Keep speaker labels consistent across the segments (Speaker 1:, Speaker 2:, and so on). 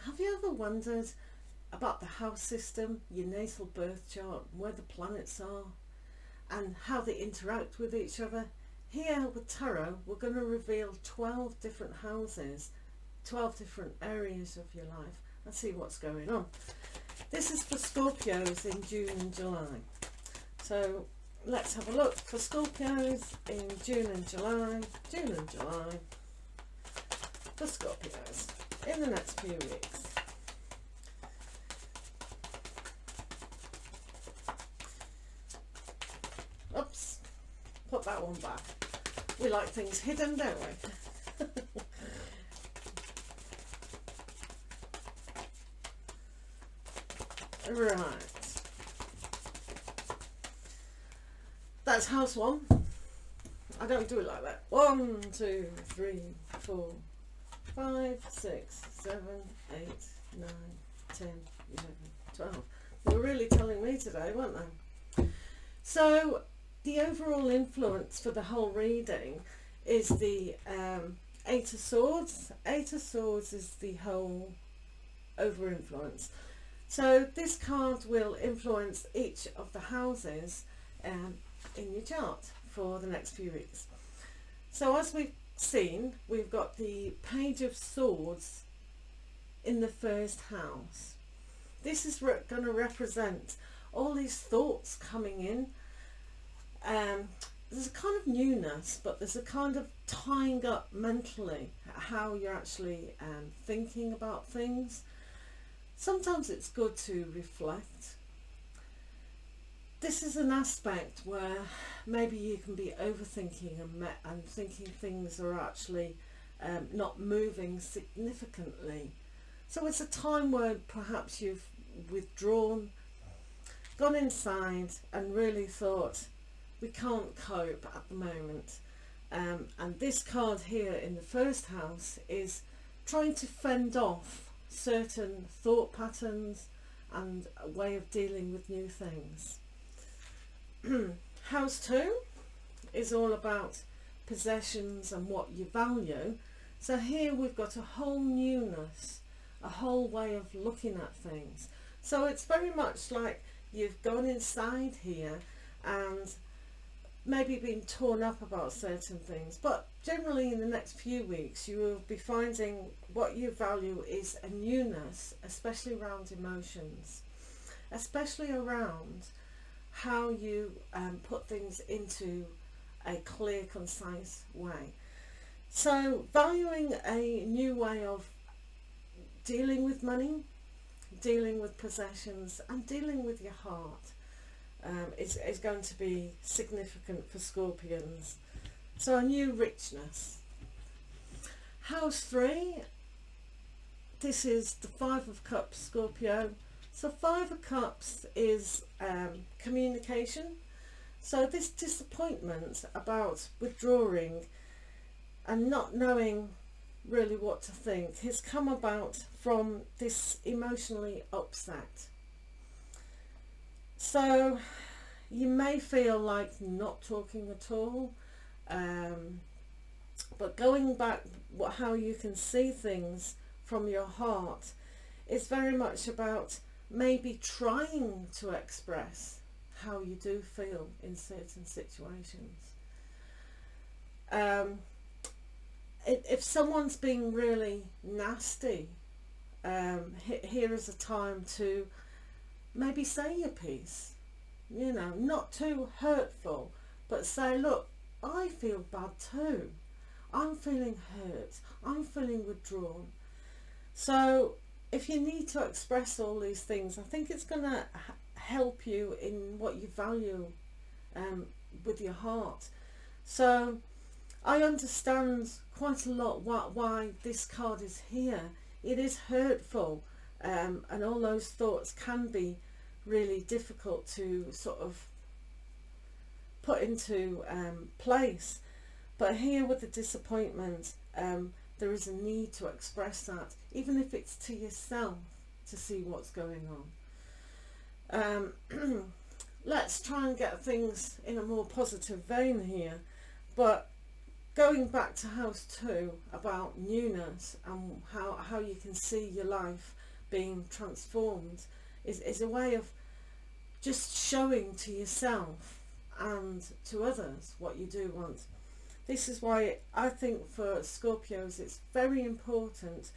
Speaker 1: Have you ever wondered about the house system, your natal birth chart, where the planets are and how they interact with each other? Here with Tarot, we're going to reveal 12 different houses, 12 different areas of your life, and see what's going on. This is for Scorpios in June and July. So let's have a look for Scorpios in June and July. June and July for Scorpios in the next few weeks. Oops, put that one back. We like things hidden, don't we? Right. That's house one. I don't do it like that. 1, 2, 3, 4, 5, 6, 7, 8, 9, 10, 11, 12. They were really telling me today, weren't they? So the overall influence for the whole reading is the Eight of Swords. Eight of Swords is the whole over influence. So this card will influence each of the houses in your chart for the next few weeks. So as we've seen, we've got the Page of Swords in the first house. This is going to represent all these thoughts coming in. There's a kind of newness, but there's a kind of tying up mentally how you're actually thinking about things. Sometimes it's good to reflect. This is an aspect where maybe you can be overthinking and thinking things are actually not moving significantly. So it's a time where perhaps you've withdrawn, gone inside and really thought, we can't cope at the moment. And this card here in the first house is trying to fend off certain thought patterns and a way of dealing with new things. House 2 is all about possessions and what you value. So here we've got a whole newness, a whole way of looking at things. So it's very much like you've gone inside here and maybe been torn up about certain things, but generally in the next few weeks you will be finding what you value is a newness, especially around emotions, especially around how you put things into a clear, concise way. So valuing a new way of dealing with money, dealing with possessions and dealing with your heart is going to be significant for Scorpions. So a new richness. House 3, this is the Five of Cups, Scorpio. So Five of Cups is communication. So this disappointment about withdrawing and not knowing really what to think has come about from this emotionally upset. So you may feel like not talking at all, but going back how you can see things from your heart is very much about maybe trying to express how you do feel in certain situations. If someone's being really nasty, here is a time to maybe say your piece, you know, not too hurtful, but say, look, I feel bad too. I'm feeling hurt. I'm feeling withdrawn. So if you need to express all these things, I think it's going to help you in what you value with your heart. So I understand quite a lot why this card is here. It is hurtful, and all those thoughts can be really difficult to sort of put into place. But here with the disappointment, there is a need to express that, even if it's to yourself, to see what's going on. Let's try and get things in a more positive vein here. But going back to house 2 about newness and how you can see your life being transformed is a way of just showing to yourself and to others what you do want. This is why I think for Scorpios it's very important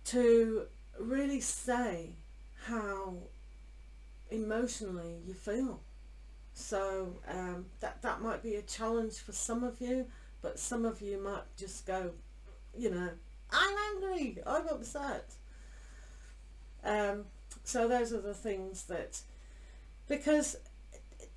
Speaker 1: to really say how emotionally you feel. So that might be a challenge for some of you, but some of you might just go, you know, I'm angry, I'm upset. So those are the things that, because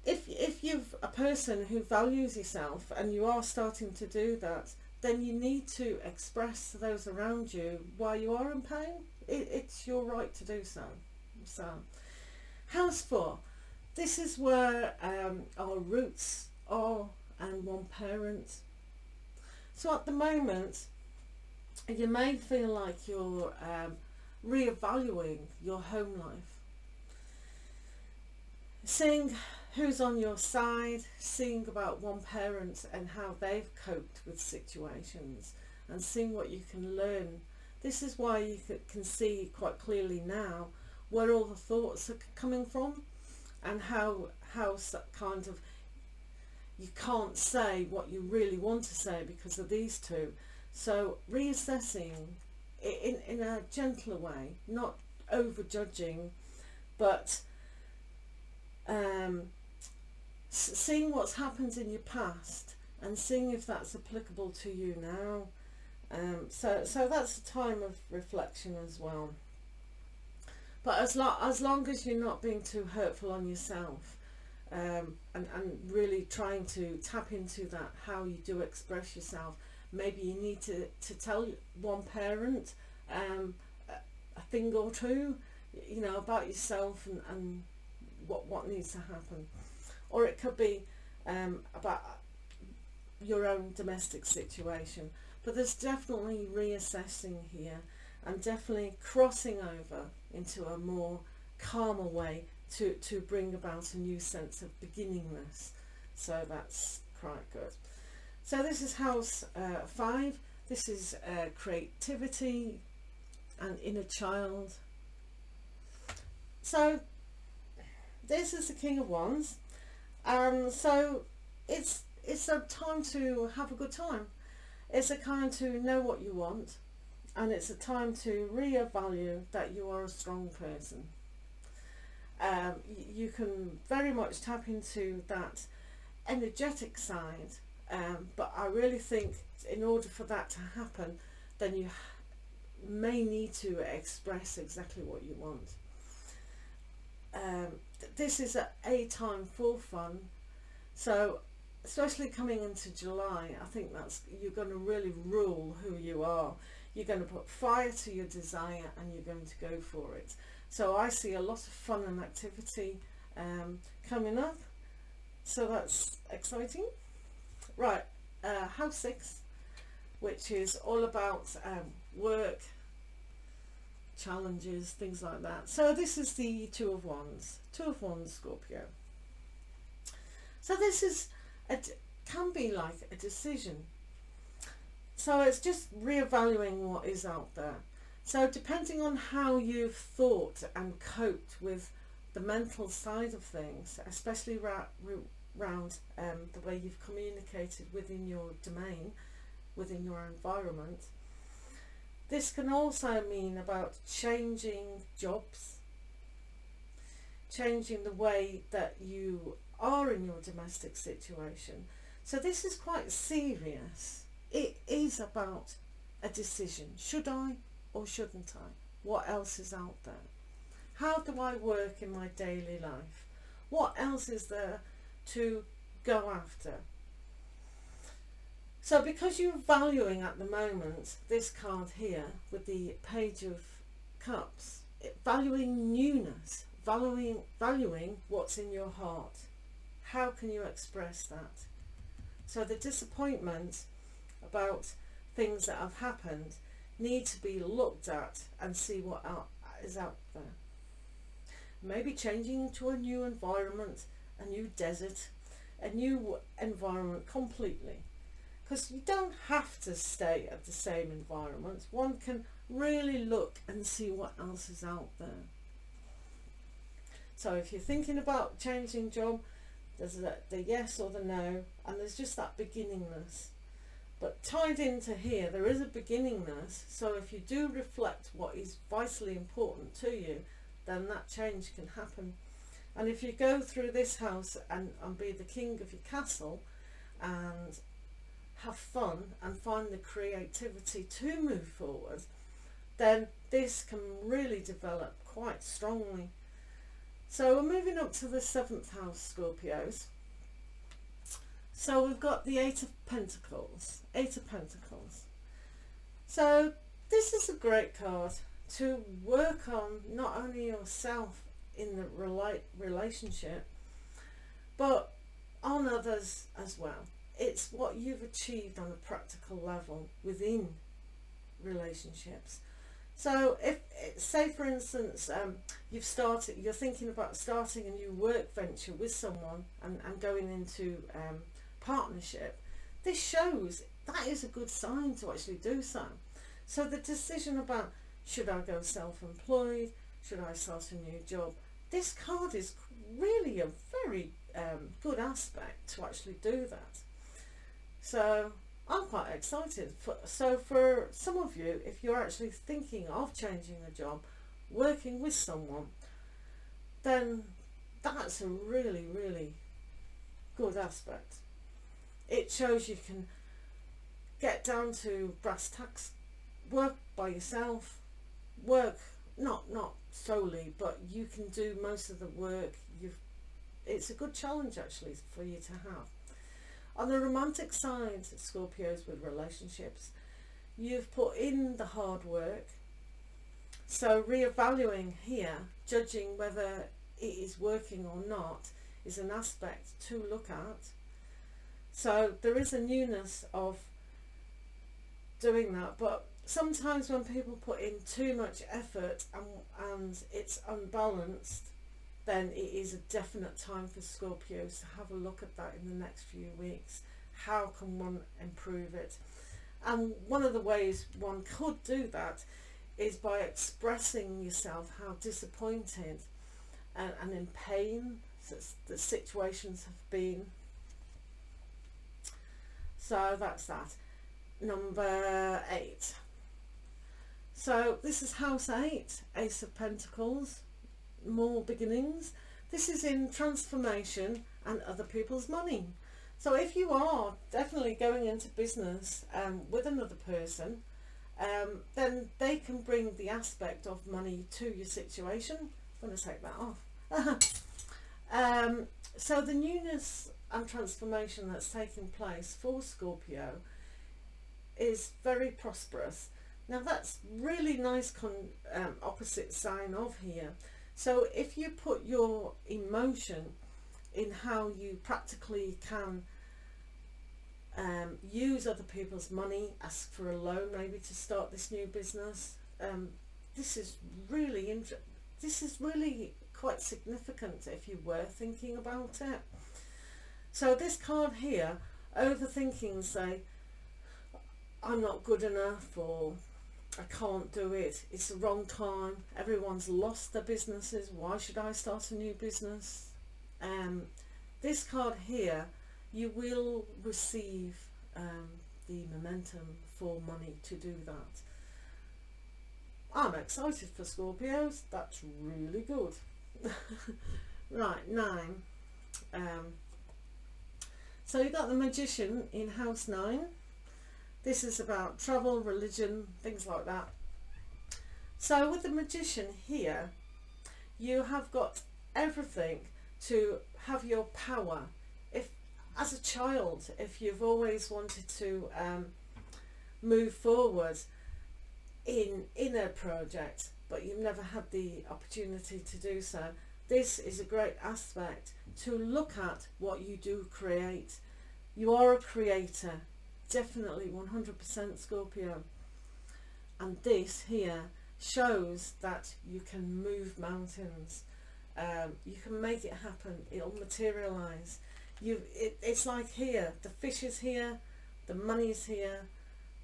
Speaker 1: if you've a person who values yourself and you are starting to do that, then you need to express to those around you why you are in pain. It's your right to do so. So house 4, this is where our roots are and one parent. So at the moment you may feel like you're reevaluating your home life, seeing who's on your side, seeing about one parent and how they've coped with situations and seeing what you can learn. This is why you can see quite clearly now where all the thoughts are coming from and how kind of you can't say what you really want to say because of these two. So reassessing in a gentler way, not over judging, but seeing what's happened in your past and seeing if that's applicable to you now. So that's a time of reflection as well. But as long as you're not being too hurtful on yourself, and really trying to tap into that, how you do express yourself, maybe you need to tell one parent a thing or two, you know, about yourself and what needs to happen. Or it could be about your own domestic situation. But there's definitely reassessing here and definitely crossing over into a more calmer way to bring about a new sense of beginningness. So that's quite good. So this is house 5. This is creativity and inner child. So this is the King of Wands. So it's a time to have a good time. It's a time to know what you want, and it's a time to reevaluate that you are a strong person. You can very much tap into that energetic side, but I really think in order for that to happen, then you may need to express exactly what you want. This is a time for fun, so especially coming into July, I think you're going to really rule who you are. You're going to put fire to your desire and you're going to go for it. So I see a lot of fun and activity coming up, so that's exciting. Right, house 6, which is all about work, challenges, things like that. So this is the Two of Wands Scorpio. So this is can be like a decision. So it's just reevaluating what is out there. So depending on how you've thought and coped with the mental side of things, especially around the way you've communicated within your domain, within your environment, this can also mean about changing jobs, changing the way that you are in your domestic situation. So this is quite serious. It is about a decision. Should I or shouldn't I? What else is out there? How do I work in my daily life? What else is there to go after? So because you're valuing at the moment this card here with the Page of Cups, valuing newness, valuing what's in your heart. How can you express that? So the disappointment about things that have happened need to be looked at and see what is out there. Maybe changing to a new environment, a new desert, a new environment completely. because you don't have to stay at the same environment. One can really look and see what else is out there. So if you're thinking about changing job, there's the yes or the no, and there's just that beginningness. But tied into here, there is a beginningness, so if you do reflect what is vitally important to you, then that change can happen. And if you go through this house and be the king of your castle and have fun and find the creativity to move forward, then this can really develop quite strongly. So we're moving up to the 7th house, Scorpios. So we've got the Eight of Pentacles. So this is a great card to work on not only yourself in the relationship, but on others as well. It's what you've achieved on a practical level within relationships. So if, say for instance, you're thinking about starting a new work venture with someone and going into partnership, this shows that is a good sign to actually do so. So the decision about, should I go self-employed, should I start a new job, this card is really a very good aspect to actually do that. So I'm quite excited. So for some of you, if you're actually thinking of changing a job, working with someone, then that's a really, really good aspect. It shows you can get down to brass tacks, work by yourself, work not solely, but you can do most of the work. It's a good challenge actually for you to have. On the romantic side, Scorpios, with relationships, you've put in the hard work. So reevaluating here, judging whether it is working or not, is an aspect to look at. So there is a newness of doing that, but sometimes when people put in too much effort and it's unbalanced, then it is a definite time for Scorpios to have a look at that in the next few weeks. How can one improve it? And one of the ways one could do that is by expressing yourself how disappointed and in pain the situations have been. So that's that. Number 8. So this is house 8, Ace of Pentacles, more beginnings. This is in transformation and other people's money. So if you are definitely going into business with another person, then they can bring the aspect of money to your situation. I'm going to take that off. So the newness and transformation that's taking place for Scorpio is very prosperous. Now that's really nice opposite sign of here. So if you put your emotion in how you practically can use other people's money, ask for a loan maybe to start this new business, this is really quite significant if you were thinking about it. So this card here, overthinking, say I'm not good enough, or I can't do it, it's the wrong time, everyone's lost their businesses, why should I start a new business? This card here, you will receive the momentum for money to do that. I'm excited for Scorpios, that's really good. Right, 9. So you've got the Magician in house 9. This is about travel, religion, things like that. So with the Magician here, you have got everything to have your power. If, as a child, if you've always wanted to move forward in a project, but you've never had the opportunity to do so, this is a great aspect to look at what you do create. You are a creator, definitely 100% Scorpio, and this here shows that you can move mountains. You can make it happen, it'll materialize. It's like here, the fish is here, the money's here.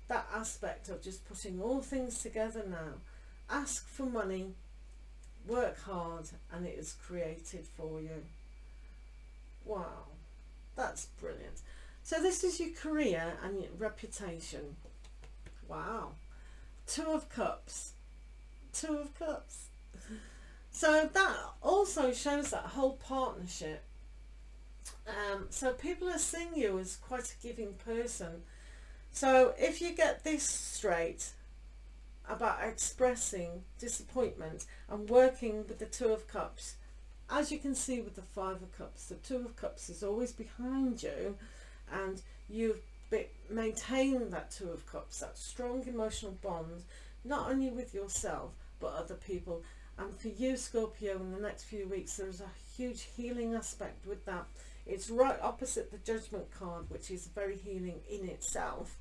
Speaker 1: That aspect of just putting all things together now. Ask for money, work hard, and it is created for you. Wow, that's brilliant. So this is your career and your reputation. Wow. Two of Cups. Two of Cups. So that also shows that whole partnership. So people are seeing you as quite a giving person. So if you get this straight about expressing disappointment and working with the Two of Cups, as you can see with the Five of Cups, the Two of Cups is always behind you, and you've maintained that Two of Cups, that strong emotional bond, not only with yourself but other people. And for you, Scorpio, in the next few weeks, there's a huge healing aspect with that. It's right opposite the Judgment card, which is very healing in itself.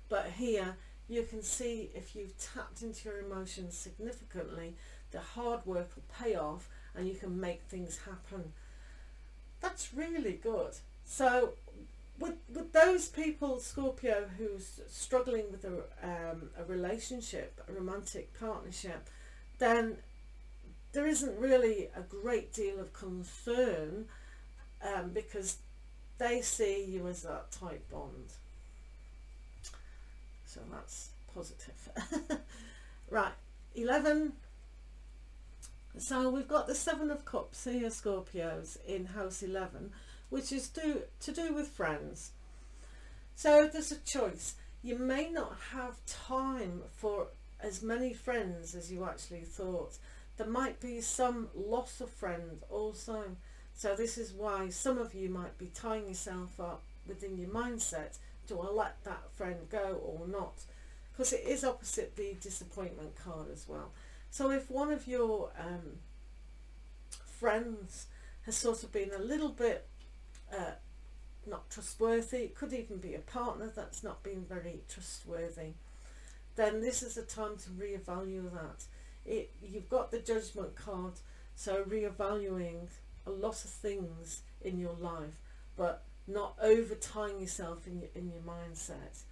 Speaker 1: But here, you can see if you've tapped into your emotions significantly, the hard work will pay off and you can make things happen. That's really good. So with those people, Scorpio, who's struggling with a relationship, a romantic partnership, then there isn't really a great deal of concern, because they see you as that tight bond. So that's positive. Right, 11. So we've got the Seven of Cups here, Scorpios, in house 11, which is to do with friends. So there's a choice. You may not have time for as many friends as you actually thought. There might be some loss of friends also. So this is why some of you might be tying yourself up within your mindset. Do I let that friend go or not? Because it is opposite the disappointment card as well. So if one of your friends has sort of been a little bit not trustworthy, it could even be a partner that's not been very trustworthy, then this is a time to reevaluate that. You've got the Judgment card, so reevaluating a lot of things in your life, but not over tying yourself in your mindset.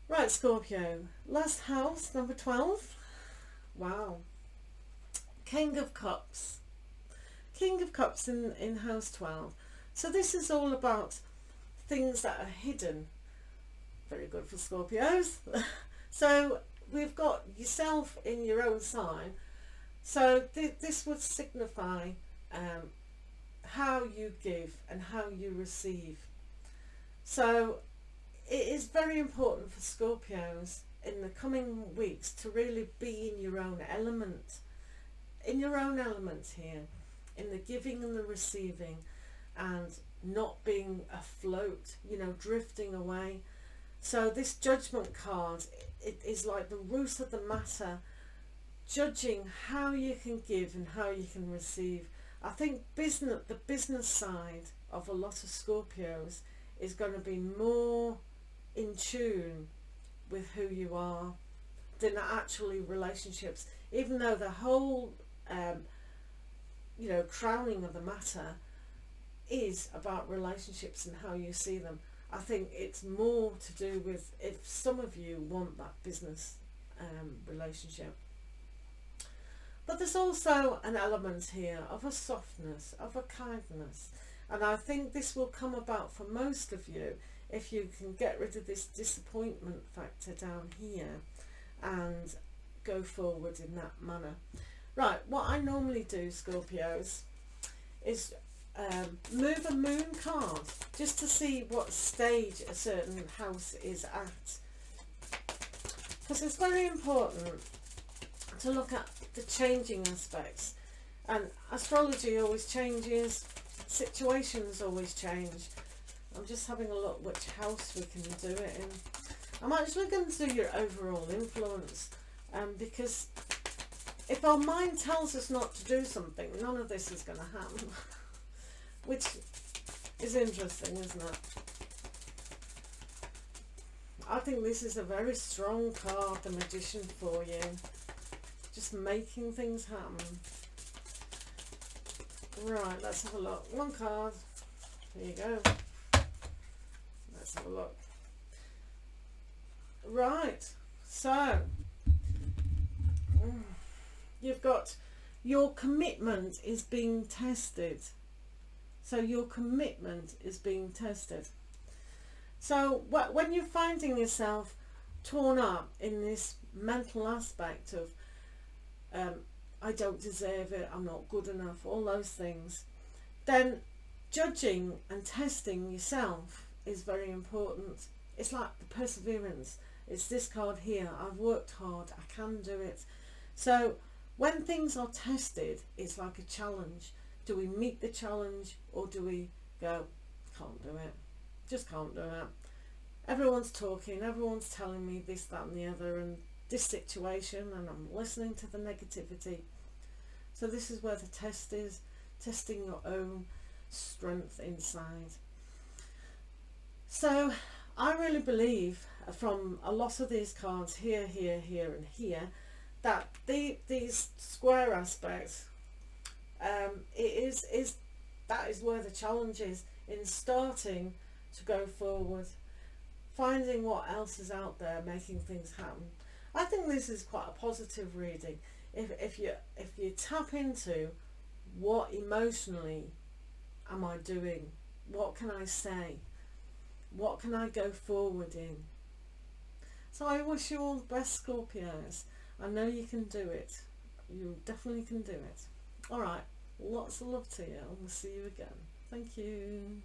Speaker 1: Right, Scorpio, last house, number 12. Wow. King of Cups. King of Cups in house 12. So this is all about things that are hidden. Very good for Scorpios. So we've got yourself in your own sign. So this would signify how you give and how you receive. So it is very important for Scorpios in the coming weeks to really be in your own element. In your own element here. In the giving and the receiving. And not being afloat, you know, drifting away. So this Judgment card, it is like the root of the matter, judging how you can give and how you can receive. I think the business side of a lot of Scorpios is going to be more in tune with who you are than actually relationships, even though the whole you know, crowning of the matter is about relationships and how you see them. I think it's more to do with if some of you want that business relationship. But there's also an element here of a softness, of a kindness. And I think this will come about for most of you if you can get rid of this disappointment factor down here and go forward in that manner. Right, what I normally do, Scorpios, is move a moon card just to see what stage a certain house is at, because it's very important to look at the changing aspects, and astrology always changes, situations always change. I'm just having a look which house we can do it in. I'm actually going to do your overall influence, because if our mind tells us not to do something, none of this is going to happen. Which is interesting, isn't it? I think this is a very strong card, the Magician, for you. Just making things happen. Right, let's have a look. One card. There you go. let's have a look. Right, so you've got your commitment is being tested. So your commitment is being tested. So when you're finding yourself torn up in this mental aspect of I don't deserve it, I'm not good enough, all those things, then judging and testing yourself is very important. It's like the perseverance. It's this card here. I've worked hard, I can do it. So when things are tested, it's like a challenge. Do we meet the challenge, or do we go, can't do it, just can't do it? Everyone's talking, everyone's telling me this, that and the other, and this situation, and I'm listening to the negativity. So this is where the test is, testing your own strength inside. So I really believe from a lot of these cards here, here, here and here, that these square aspects, that is where the challenge is, in starting to go forward, finding what else is out there, making things happen. I think this is quite a positive reading. If you tap into what emotionally am I doing, what can I say, what can I go forward in. So I wish you all the best, Scorpios. I know you can do it. You definitely can do it. Alright, lots of love to you, and we'll see you again. Thank you.